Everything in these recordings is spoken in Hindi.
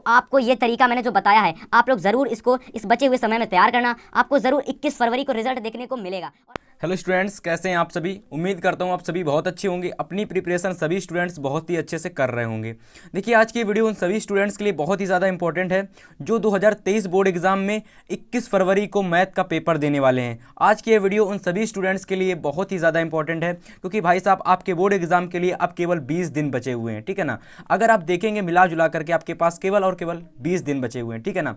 आपको ये तरीका मैंने जो बताया है, आप लोग ज़रूर इसको इस बचे हुए समय में तैयार करना। आपको ज़रूर 21 फरवरी को रिजल्ट देखने को मिलेगा। हेलो स्टूडेंट्स, कैसे हैं आप सभी। उम्मीद करता हूं आप सभी बहुत अच्छे होंगे। अपनी प्रिपरेशन सभी स्टूडेंट्स बहुत ही अच्छे से कर रहे होंगे। देखिए, आज की वीडियो उन सभी स्टूडेंट्स के लिए बहुत ही ज़्यादा इंपॉर्टेंट है जो 2023 बोर्ड एग्जाम में 21 फरवरी को मैथ का पेपर देने वाले हैं। आज की ये वीडियो उन सभी स्टूडेंट्स के लिए बहुत ही ज़्यादा इंपॉर्टेंट है, क्योंकि भाई साहब आपके बोर्ड एग्जाम के लिए अब केवल 20 दिन बचे हुए हैं, ठीक है ना। अगर आप देखेंगे मिला जुला करके आपके पास केवल और केवल 20 दिन बचे हुए हैं, ठीक है ना।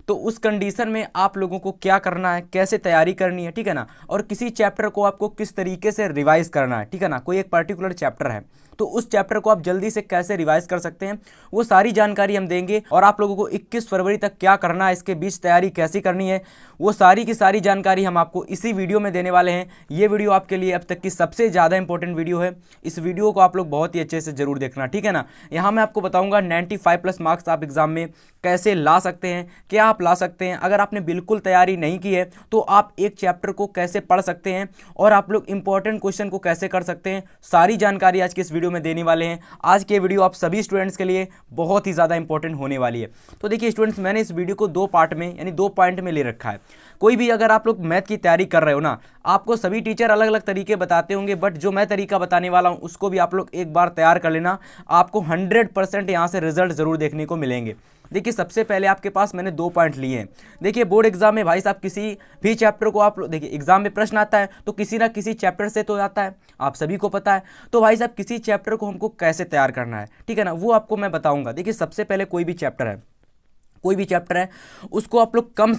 तो उस कंडीशन में आप लोगों को क्या करना है, कैसे तैयारी करनी है, ठीक है ना। और किसी चैप्टर को आपको किस तरीके से रिवाइज करना है, ठीक है ना। कोई एक पर्टिकुलर चैप्टर है तो उस चैप्टर को आप जल्दी से कैसे रिवाइज कर सकते हैं, वो सारी जानकारी हम देंगे। और आप लोगों को 21 फरवरी तक क्या करना है, इसके बीच तैयारी कैसी करनी है, वो सारी की सारी जानकारी हम आपको इसी वीडियो में देने वाले हैं। ये वीडियो आपके लिए अब तक की सबसे ज़्यादा इंपॉर्टेंट वीडियो है। इस वीडियो को आप लोग बहुत ही अच्छे से जरूर देखना, ठीक है ना। यहाँ मैं आपको बताऊँगा 95+ मार्क्स आप एग्जाम में कैसे ला सकते हैं, क्या आप ला सकते हैं। अगर आपने बिल्कुल तैयारी नहीं की है तो आप एक चैप्टर को कैसे पढ़ सकते हैं और आप लोग इंपॉर्टेंट क्वेश्चन को कैसे कर सकते हैं, सारी जानकारी आज की इस वीडियो में देने वाले हैं। आज की वीडियो आप सभी स्टूडेंट्स के लिए बहुत ही ज़्यादा इंपॉर्टेंट होने वाली है। तो देखिए स्टूडेंट्स, मैंने इस वीडियो को 2 पार्ट में यानी 2 पॉइंट में ले रखा है। कोई भी अगर आप लोग मैथ की तैयारी कर रहे हो ना, आपको सभी टीचर अलग अलग तरीके बताते होंगे, बट जो मैं तरीका बताने वाला हूं उसको भी आप लोग एक बार तैयार कर लेना। आपको 100% यहाँ से रिजल्ट जरूर देखने को मिलेंगे। देखिए, सबसे पहले आपके पास मैंने 2 पॉइंट लिए हैं। देखिए, बोर्ड एग्जाम में भाई साहब किसी भी चैप्टर को आप देखिए, एग्जाम में प्रश्न आता है तो किसी ना किसी चैप्टर से तो आता है, आप सभी को पता है। तो भाई साहब किसी चैप्टर को हमको कैसे तैयार करना है, ठीक है ना, वो आपको मैं बताऊंगा। देखिए, सबसे पहले कोई भी चैप्टर है, कोई भी चैप्टर है, उसको आप लोग कम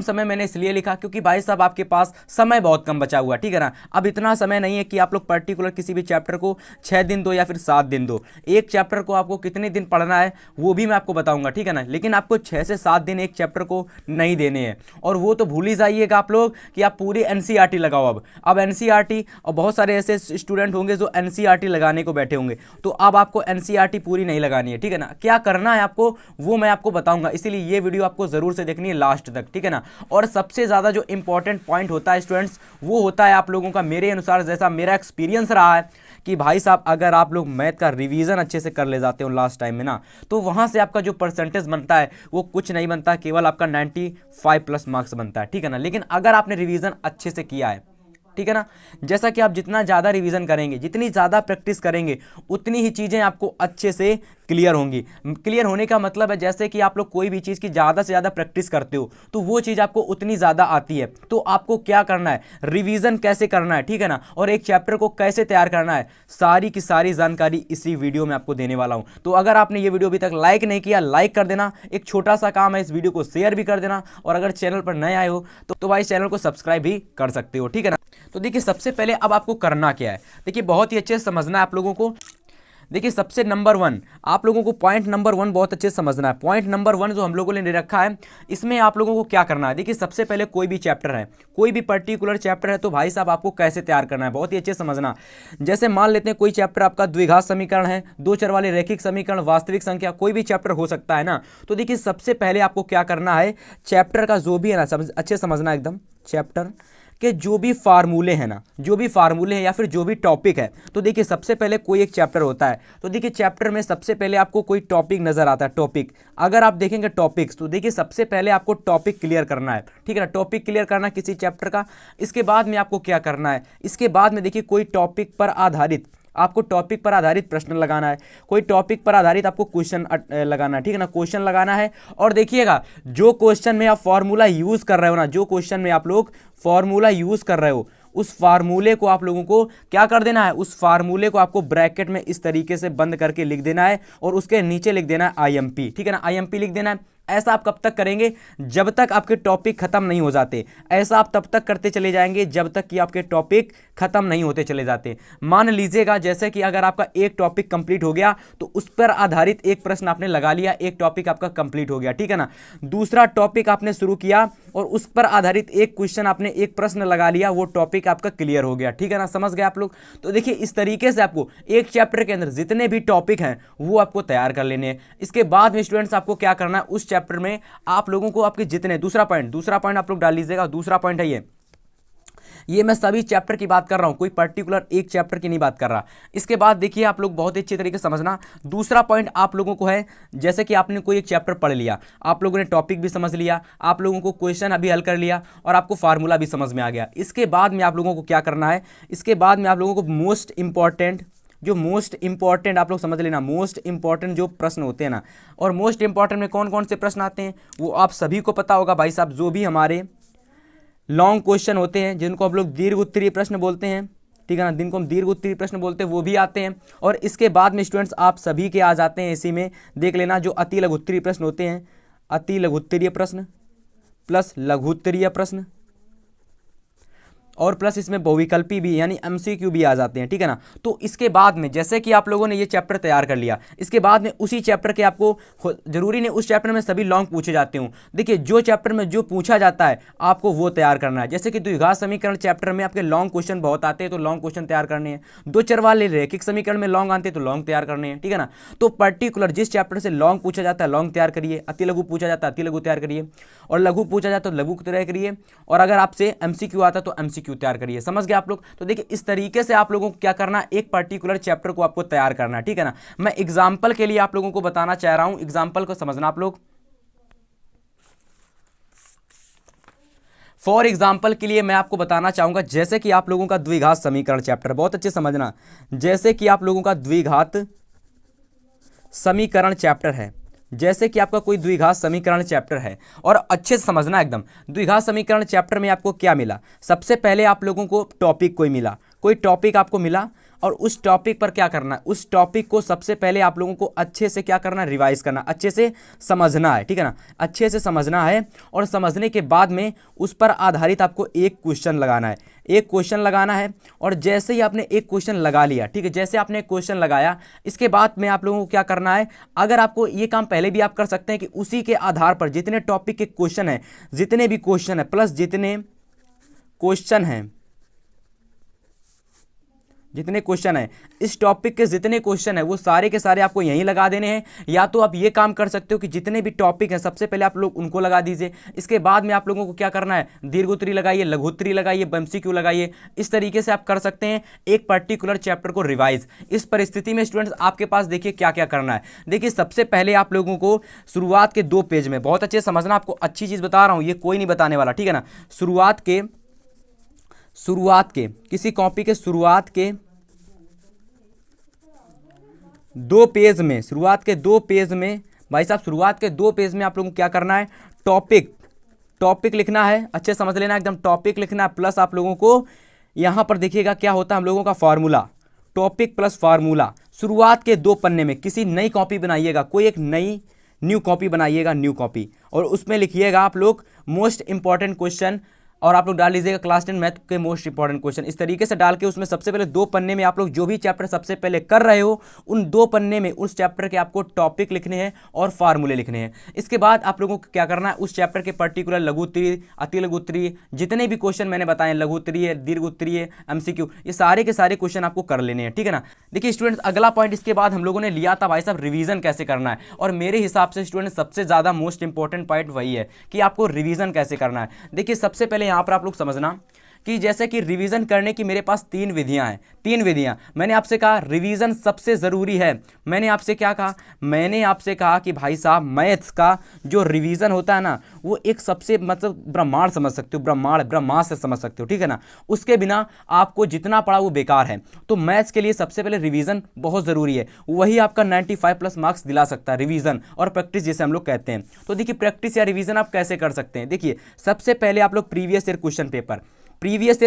समय मैंने इसलिए लिखा क्योंकि भाई साहब आपके पास समय बहुत कम बचा हुआ, ठीक है ना। अब इतना समय नहीं है कि आप लोग पर्टिकुलर किसी भी चैप्टर को 6 दिन दो या फिर 7 दिन दो। एक चैप्टर को आपको कितने दिन पढ़ना है वो भी मैं आपको बताऊंगा, ठीक है ना। लेकिन आपको 6 से 7 दिन एक चैप्टर को नहीं देने हैं। और वो तो भूल ही जाइएगा आप लोग कि आप पूरी एनसीईआरटी लगाओ। अब एनसीईआरटी, और बहुत सारे ऐसे स्टूडेंट होंगे जो एनसीईआरटी लगाने को बैठे होंगे, तो अब आपको एनसीईआरटी पूरी नहीं लगानी है, ठीक है ना। क्या करना है आपको वो मैं आपको बताऊंगा, इसीलिए ये वीडियो आपको जरूर से देखनी है लास्ट तक, ठीक है ना। और सबसे ज्यादा जो इंपॉर्टेंट पॉइंट होता है स्टूडेंट्स, वो होता है आप लोगों का, मेरे अनुसार जैसा मेरा एक्सपीरियंस रहा है कि भाई साहब अगर आप लोग मैथ का रिवीजन अच्छे से कर ले जाते हो लास्ट टाइम में ना, तो वहां से आपका जो परसेंटेज बनता है वो कुछ नहीं बनता, केवल आपका 95+ मार्क्स बनता है, ठीक है ना। लेकिन अगर आपने रिवीजन अच्छे से किया है, ठीक है ना, जैसा कि आप जितना ज़्यादा रिवीजन करेंगे, जितनी ज़्यादा प्रैक्टिस करेंगे, उतनी ही चीज़ें आपको अच्छे से क्लियर होंगी। क्लियर होने का मतलब है जैसे कि आप लोग कोई भी चीज़ की ज़्यादा से ज़्यादा प्रैक्टिस करते हो तो वो चीज़ आपको उतनी ज़्यादा आती है। तो आपको क्या करना है, रिवीजन कैसे करना है, ठीक है ना, और एक चैप्टर को कैसे तैयार करना है, सारी की सारी जानकारी इसी वीडियो में आपको देने वाला हूँ। तो अगर आपने ये वीडियो अभी तक लाइक नहीं किया, लाइक कर देना। एक छोटा सा काम है, इस वीडियो को शेयर भी कर देना। और अगर चैनल पर नए आए हो तो भाई चैनल को सब्सक्राइब भी कर सकते हो, ठीक है ना। तो देखिए, सबसे पहले अब आपको करना क्या है, देखिए बहुत ही अच्छे से समझना है आप लोगों को। देखिए, सबसे नंबर 1 आप लोगों को पॉइंट नंबर 1 बहुत अच्छे से समझना है। पॉइंट नंबर 1 जो हम लोगों ने ले रखा है, इसमें आप लोगों को क्या करना है। देखिए, सबसे पहले कोई भी चैप्टर है, कोई भी पर्टिकुलर चैप्टर है, तो भाई साहब आपको कैसे तैयार करना है बहुत ही अच्छे से समझना। जैसे मान लेते हैं कोई चैप्टर आपका द्विघात समीकरण है, 2 चर वाले रैखिक समीकरण, वास्तविक संख्या, कोई भी चैप्टर हो सकता है ना। तो देखिए, सबसे पहले आपको क्या करना है, चैप्टर का जो भी है ना, अच्छे समझना एकदम, चैप्टर के जो भी फार्मूले हैं ना, जो भी फार्मूले हैं या फिर जो भी टॉपिक है, तो देखिए सबसे पहले कोई एक चैप्टर होता है, तो देखिए चैप्टर में सबसे पहले आपको कोई टॉपिक नजर आता है। टॉपिक अगर आप देखेंगे टॉपिक्स, तो देखिए सबसे पहले आपको टॉपिक क्लियर करना है, ठीक है ना। टॉपिक क्लियर करना किसी चैप्टर का। इसके बाद में आपको क्या करना है, इसके बाद में देखिए कोई टॉपिक पर आधारित, आपको टॉपिक पर आधारित प्रश्न लगाना है, कोई टॉपिक पर आधारित आपको क्वेश्चन लगाना है, ठीक है ना, क्वेश्चन लगाना है। और देखिएगा, जो क्वेश्चन में आप फॉर्मूला यूज कर रहे हो ना, जो क्वेश्चन में आप लोग फॉर्मूला यूज कर रहे हो, उस फार्मूले को आप लोगों को क्या कर देना है, उस फार्मूले को आपको ब्रैकेट में इस तरीके से बंद करके लिख देना है और उसके नीचे लिख देना है आईएमपी, ठीक है ना, आईएमपी लिख देना है। ऐसा आप कब तक करेंगे, जब तक आपके टॉपिक खत्म नहीं हो जाते। ऐसा आप तब तक करते चले जाएंगे जब तक कि आपके टॉपिक खत्म नहीं होते चले जाते। मान लीजिएगा जैसे कि अगर आपका एक टॉपिक कंप्लीट हो गया तो उस पर आधारित एक प्रश्न आपने लगा लिया, एक टॉपिक आपका कंप्लीट हो गया, ठीक है ना। दूसरा टॉपिक आपने शुरू किया और उस पर आधारित एक क्वेश्चन आपने, एक प्रश्न लगा लिया, वो टॉपिक आपका क्लियर हो गया, ठीक है ना, समझ गए आप लोग। तो देखिए, इस तरीके से आपको एक चैप्टर के अंदर जितने भी टॉपिक हैं वो आपको तैयार कर लेने हैं। इसके बाद में स्टूडेंट्स आपको क्या करना है, उस चैप्टर में आप लोगों को आपके जितने, दूसरा पॉइंट आप लोग डाल लीजिएगा। दूसरा पॉइंट है ये ये मैं सभी चैप्टर की बात कर रहा हूँ, कोई पर्टिकुलर एक चैप्टर की नहीं बात कर रहा। इसके बाद देखिए आप लोग बहुत ही अच्छे तरीके से समझना। दूसरा पॉइंट आप लोगों को है, जैसे कि आपने कोई एक चैप्टर पढ़ लिया, आप लोगों ने टॉपिक भी समझ लिया, आप लोगों को क्वेश्चन अभी हल कर लिया और आपको फार्मूला भी समझ में आ गया। इसके बाद में आप लोगों को क्या करना है, इसके बाद में आप लोगों को मोस्ट इंपॉर्टेंट आप लोग समझ लेना, मोस्ट इंपॉर्टेंट जो प्रश्न होते हैं ना, और मोस्ट इंपॉर्टेंट में कौन कौन से प्रश्न आते हैं वो आप सभी को पता होगा भाई साहब। जो भी हमारे लॉन्ग क्वेश्चन होते हैं, जिनको हम लोग दीर्घ उत्तरीय प्रश्न बोलते हैं, ठीक है ना, जिनको हम दीर्घ उत्तरीय प्रश्न बोलते हैं, वो भी आते हैं। और इसके बाद में स्टूडेंट्स आप सभी के आ जाते हैं, इसी में देख लेना, जो अति लघु उत्तरीय प्रश्न होते हैं, अति लघु उत्तरीय प्रश्न प्लस लघु उत्तरीय प्रश्न, और प्लस इसमें बहुविकल्पी भी यानी एमसीक्यू भी आ जाते हैं, ठीक है ना। तो इसके बाद में जैसे कि आप लोगों ने ये चैप्टर तैयार कर लिया, इसके बाद में उसी चैप्टर के आपको जरूरी नहीं उस चैप्टर में सभी लॉन्ग पूछे जाते हूँ। देखिए जो चैप्टर में जो पूछा जाता है आपको वो तैयार करना है। जैसे कि द्विघात समीकरण चैप्टर में आपके लॉन्ग क्वेश्चन बहुत आते हैं, तो लॉन्ग क्वेश्चन तैयार करने हैं। दो चर वाले रैखिक समीकरण में लॉन्ग आते हैं, तो लॉन्ग तैयार करने हैं, ठीक है ना। तो पर्टिकुलर जिस चैप्टर से लॉन्ग पूछा जाता है लॉन्ग तैयार करिए, अति लघु पूछा जाता है अति लघु तैयार करिए, और लघु पूछा जाता है तो लघु तैयार करिए, और अगर आपसे एमसीक्यू आता है तो एमसीक्यू तैयार करिए। समझ गए आप लोग। तो देखिए इस तरीके से आप लोगों को क्या करना है, एक पर्टिकुलर चैप्टर को आपको तैयार करना है, ठीक है ना। मैं एग्जांपल के लिए आप लोगों को बताना चाह रहा हूं, एग्जांपल को समझना आप लोग। फॉर एग्जांपल के लिए मैं आपको बताना चाहूंगा, जैसे कि आप लोगों का द्विघात समीकरण चैप्टर, बहुत अच्छे समझना, जैसे कि आप लोगों का द्विघात समीकरण चैप्टर है, जैसे कि आपका कोई द्विघात समीकरण चैप्टर है, और अच्छे से समझना एकदम। द्विघात समीकरण चैप्टर में आपको क्या मिला, सबसे पहले आप लोगों को टॉपिक कोई टॉपिक आपको मिला, और उस टॉपिक पर क्या करना है, उस टॉपिक को सबसे पहले आप लोगों को अच्छे से क्या करना है, रिवाइज करना, अच्छे से समझना है, ठीक है ना, अच्छे से समझना है। और समझने के बाद में उस पर आधारित आपको एक क्वेश्चन लगाना है, एक क्वेश्चन लगाना है। और जैसे ही आपने एक क्वेश्चन लगा लिया, ठीक है, जैसे आपने एक क्वेश्चन लगाया, इसके बाद में आप लोगों को क्या करना है, अगर आपको ये काम पहले भी आप कर सकते हैं कि उसी के आधार पर जितने टॉपिक के क्वेश्चन हैं, जितने भी क्वेश्चन है प्लस जितने क्वेश्चन है, इस टॉपिक के जितने क्वेश्चन है वो सारे के सारे आपको यहीं लगा देने हैं। या तो आप ये काम कर सकते हो कि जितने भी टॉपिक हैं सबसे पहले आप लोग उनको लगा दीजिए, इसके बाद में आप लोगों को क्या करना है, दीर्घ उत्तरी लगाइए, लघु उत्तरी लगाइए, एमसीक्यू लगाइए। इस तरीके से आप कर सकते हैं एक पर्टिकुलर चैप्टर को रिवाइज। इस परिस्थिति में स्टूडेंट्स आपके पास देखिए क्या क्या करना है। देखिए सबसे पहले आप लोगों को शुरुआत के 2 पेज में, बहुत अच्छे से समझना, आपको अच्छी चीज बता रहा हूं, ये कोई नहीं बताने वाला, ठीक है ना। शुरुआत के किसी कॉपी के शुरुआत के 2 पेज में, शुरुआत के 2 पेज में भाई साहब, शुरुआत के 2 पेज में आप लोगों को क्या करना है, टॉपिक लिखना है, अच्छे समझ लेना एकदम, टॉपिक लिखना है। प्लस आप लोगों को यहां पर देखिएगा क्या होता है हम लोगों का फार्मूला, टॉपिक प्लस फार्मूला। शुरुआत के 2 पन्ने में किसी नई कॉपी बनाइएगा, कोई एक न्यू कॉपी बनाइएगा, न्यू कॉपी, और उसमें लिखिएगा आप लोग मोस्ट इंपॉर्टेंट क्वेश्चन, और आप लोग डाल लीजिएगा क्लास 10 मैथ के मोस्ट इंपॉर्टेंट क्वेश्चन। इस तरीके से डाल के उसमें सबसे पहले 2 पन्ने में आप लोग जो भी चैप्टर सबसे पहले कर रहे हो, उन 2 पन्ने में उस चैप्टर के आपको टॉपिक लिखने हैं और फार्मूले लिखने हैं। इसके बाद आप लोगों को क्या करना है, उस चैप्टर के पर्टिकुलर लघु उत्तरीय, अति लघु उत्तरीय, जितने भी क्वेश्चन मैंने बताए, लघु उत्तरीय, दीर्घ उत्तरीय, एमसीक्यू, ये सारे के सारे क्वेश्चन आपको कर लेने हैं, ठीक है ना। देखिए स्टूडेंट्स अगला पॉइंट इसके बाद हम लोगों ने लिया था भाई साहब रिवीजन कैसे करना है, और मेरे हिसाब से स्टूडेंट सबसे ज्यादा मोस्ट इंपॉर्टेंट पॉइंट वही है कि आपको रिवीजन कैसे करना है। देखिए सबसे पहले यहाँ पर आप लोग समझना कि जैसे कि रिवीजन करने की मेरे पास 3 विधियां हैं, 3 विधियां। मैंने आपसे कहा रिवीजन सबसे जरूरी है। मैंने आपसे क्या कहा, मैंने आपसे कहा कि भाई साहब मैथ्स का जो रिवीजन होता है ना, वो एक सबसे मतलब ब्रह्मांड समझ सकते हो, ब्रह्मास्त्र समझ सकते हो, ठीक है ना। उसके बिना आपको जितना पढ़ा वो बेकार है। तो मैथ्स के लिए सबसे पहले रिवीजन बहुत जरूरी है, वही आपका 95+ मार्क्स दिला सकता है, रिवीजन और प्रैक्टिस जिसे हम लोग कहते हैं। तो देखिए प्रैक्टिस या रिवीजन आप कैसे कर सकते हैं। देखिए सबसे पहले आप लोग प्रीवियस ईयर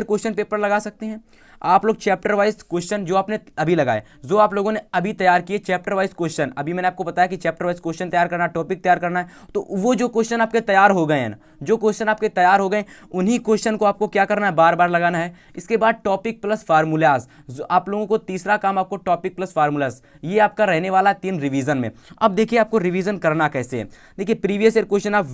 क्वेश्चन पेपर लगा सकते हैं। आप लोग चैप्टर वाइज क्वेश्चन जो आपने अभी लगाए, जो आप लोगों ने अभी तैयार किए चैप्टर वाइज क्वेश्चन, अभी मैंने आपको बताया कि चैप्टर वाइज क्वेश्चन तैयार करना, टॉपिक तैयार करना है। तो वो जो क्वेश्चन आपके तैयार हो गए हैं ना, जो क्वेश्चन आपके तैयार हो गए, उन्हीं क्वेश्चन को आपको क्या करना है, बार बार लगाना है। इसके बाद टॉपिक प्लस फार्मूलाज, जो आप लोगों को तीसरा काम आपको टॉपिक प्लस फार्मूलाज, ये आपका रहने वाला 3 रिवीजन में। अब देखिए आपको रिवीजन करना कैसे है। देखिए प्रीवियस ईयर क्वेश्चन आप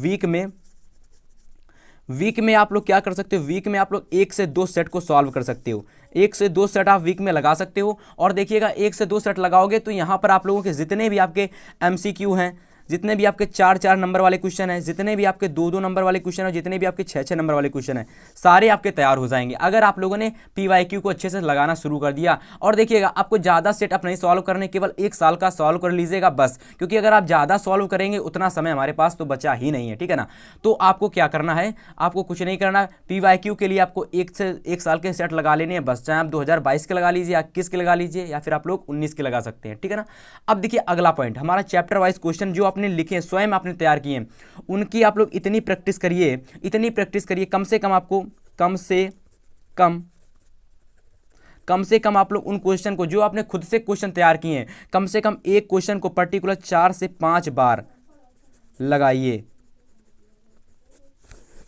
वीक में आप लोग क्या कर सकते हो, वीक में आप लोग 1 से 2 सेट को सॉल्व कर सकते हो। 1 से 2 सेट आप वीक में लगा सकते हो। और देखिएगा 1 से 2 सेट लगाओगे तो यहाँ पर आप लोगों के जितने भी आपके एमसीक्यू हैं, जितने भी आपके 4-4 नंबर वाले क्वेश्चन हैं, जितने भी आपके 2-2 नंबर वाले क्वेश्चन हैं, जितने भी आपके 6-6 नंबर वाले क्वेश्चन हैं, सारे आपके तैयार हो जाएंगे अगर आप लोगों ने PYQ को अच्छे से लगाना शुरू कर दिया। और देखिएगा, आपको ज़्यादा सेटअप नहीं सॉल्व करने, केवल 1 साल का सॉल्व कर लीजिएगा बस, क्योंकि अगर आप ज़्यादा सॉल्व करेंगे उतना समय हमारे पास तो बचा ही नहीं है, ठीक है ना। तो आपको क्या करना है, आपको कुछ नहीं करना। PYQ के लिए आपको 1 साल के सेट लगा लेने हैं बस, चाहे आप 2022 के लगा लीजिए, 21 के लगा लीजिए, या फिर आप लोग 19 के लगा सकते हैं, ठीक है ना। अब देखिए अगला पॉइंट, हमारा चैप्टर वाइज क्वेश्चन जो आपने लिखे, स्वयं आपने तैयार किए हैं, उनकी आप लोग इतनी प्रैक्टिस करिए, इतनी प्रैक्टिस करिए, कम से कम आपको कम से कम आप लोग उन क्वेश्चन को जो आपने खुद से क्वेश्चन तैयार किए हैं, कम से कम एक क्वेश्चन को पर्टिकुलर 4 से 5 बार लगाइए।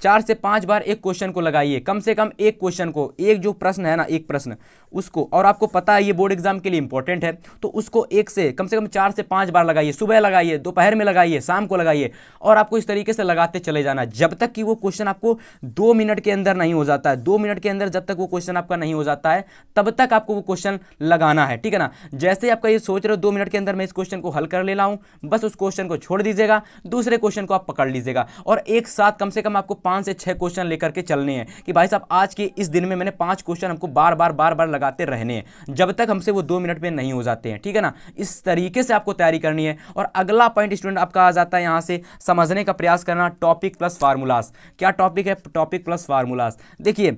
4 से 5 बार एक क्वेश्चन को लगाइए, कम से कम एक क्वेश्चन को, एक जो प्रश्न है ना, एक प्रश्न उसको, और आपको पता है ये बोर्ड एग्जाम के लिए इंपॉर्टेंट है, तो उसको कम से कम 4 से 5 बार लगाइए। सुबह लगाइए, दोपहर में लगाइए, शाम को लगाइए, और आपको इस तरीके से लगाते चले जाना जब तक कि वो क्वेश्चन आपको 2 मिनट के अंदर नहीं हो जाता है। 2 मिनट के अंदर जब तक वो क्वेश्चन आपका नहीं हो जाता है, तब तक आपको वो क्वेश्चन लगाना है, ठीक है ना। जैसे आपका ये सोच रहे हो 2 मिनट के अंदर मैं इस क्वेश्चन को हल कर ले रहा हूं, बस उस क्वेश्चन को छोड़ दीजिएगा, दूसरे क्वेश्चन को आप पकड़ लीजिएगा, और एक साथ कम से कम आपको 5 से 6 क्वेश्चन लेकर के चलने हैं कि भाई साहब आज के इस दिन में मैंने 5 क्वेश्चन हमको बार बार लगाते रहने हैं जब तक हमसे वो 2 मिनट में नहीं हो जाते हैं, ठीक है ना। इस तरीके से आपको तैयारी करनी है। और अगला पॉइंट स्टूडेंट आपका आ जाता है यहां से समझने का प्रयास करना, टॉपिक प्लस फार्मूलास। क्या टॉपिक है? Topic plus formulas. देखिए,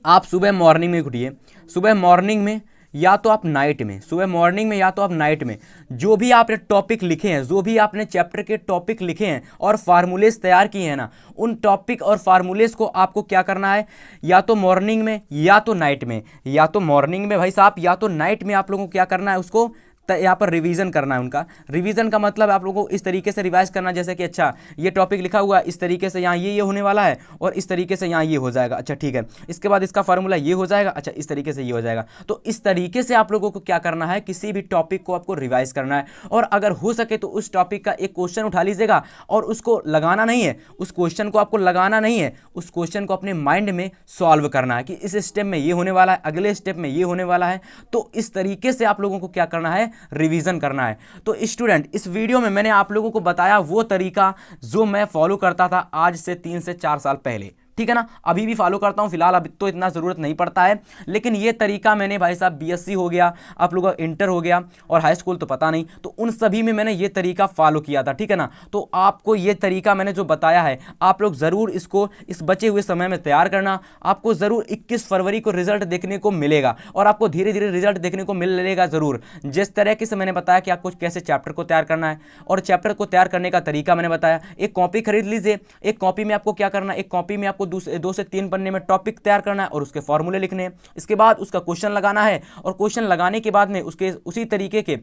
आप सुबह मॉर्निंग में उठिए, सुबह मॉर्निंग में या तो आप नाइट में, सुबह मॉर्निंग में या तो आप नाइट में, जो भी आपने टॉपिक लिखे हैं, जो भी आपने चैप्टर के टॉपिक लिखे हैं और फार्मूलेस तैयार किए हैं ना, उन टॉपिक और फार्मूलेस को आपको क्या करना है, या तो मॉर्निंग में या तो नाइट में, या तो मॉर्निंग में भाई साहब या तो नाइट में आप लोगों को क्या करना है, उसको यहाँ पर रिवीजन करना है। उनका रिवीजन का मतलब आप लोगों को इस तरीके से रिवाइज करना, जैसे कि अच्छा ये टॉपिक लिखा हुआ है, इस तरीके से यहाँ ये होने वाला है, और इस तरीके से यहाँ ये हो जाएगा, अच्छा ठीक है, इसके बाद इसका फार्मूला ये हो जाएगा, अच्छा इस तरीके से ये हो जाएगा। तो इस तरीके से आप लोगों को क्या करना है, किसी भी टॉपिक को आपको रिवाइज करना है, और अगर हो सके तो उस टॉपिक का एक क्वेश्चन उठा लीजिएगा, और उसको लगाना नहीं है, उस क्वेश्चन को आपको लगाना नहीं है, उस क्वेश्चन को अपने माइंड में सॉल्व करना है कि इस स्टेप में ये होने वाला है, अगले स्टेप में ये होने वाला है। तो इस तरीके से आप लोगों को क्या करना है, रिवीजन करना है। तो स्टूडेंट, इस वीडियो में मैंने आप लोगों को बताया वो तरीका जो मैं फॉलो करता था आज से 3 से 4 साल पहले, ठीक है ना। अभी भी फॉलो करता हूं, फिलहाल अभी तो इतना जरूरत नहीं पड़ता है, लेकिन ये तरीका मैंने भाई साहब BSc हो गया, आप लोगों का इंटर हो गया, और हाई स्कूल तो पता नहीं, तो उन सभी में मैंने ये तरीका फॉलो किया था, ठीक है ना। तो आपको ये तरीका मैंने जो बताया है, आप लोग जरूर इसको इस बचे हुए समय में तैयार करना। आपको जरूर 21 फरवरी को रिजल्ट देखने को मिलेगा, और आपको धीरे धीरे रिजल्ट देखने को मिलेगा जरूर। जिस तरीके से मैंने बताया कि आपको कैसे चैप्टर को तैयार करना है, और चैप्टर को तैयार करने का तरीका मैंने बताया। एक कॉपी खरीद लीजिए, एक कॉपी में आपको क्या करना है, एक कॉपी में आपको 2 से 3 पन्ने में टॉपिक तैयार करना है और उसके फॉर्मूले लिखने हैं। इसके बाद उसका क्वेश्चन लगाना है, और क्वेश्चन लगाने के बाद में उसके उसी तरीके के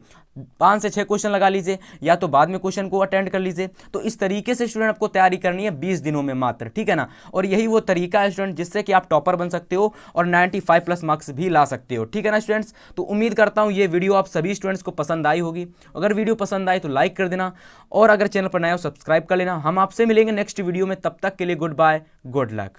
5 से 6 क्वेश्चन लगा लीजिए, या तो बाद में क्वेश्चन को अटेंड कर लीजिए। तो इस तरीके से स्टूडेंट आपको तैयारी करनी है 20 दिनों में मात्र, ठीक है ना। और यही वो तरीका है स्टूडेंट जिससे कि आप टॉपर बन सकते हो और 95+ मार्क्स भी ला सकते हो, ठीक है ना स्टूडेंट्स। तो उम्मीद करता हूं ये वीडियो आप सभी स्टूडेंट्स को पसंद आई होगी। अगर वीडियो पसंद आई तो लाइक कर देना, और अगर चैनल पर नया हो सब्सक्राइब कर लेना। हम आपसे मिलेंगे नेक्स्ट वीडियो में, तब तक के लिए गुड बाय, गुड लक।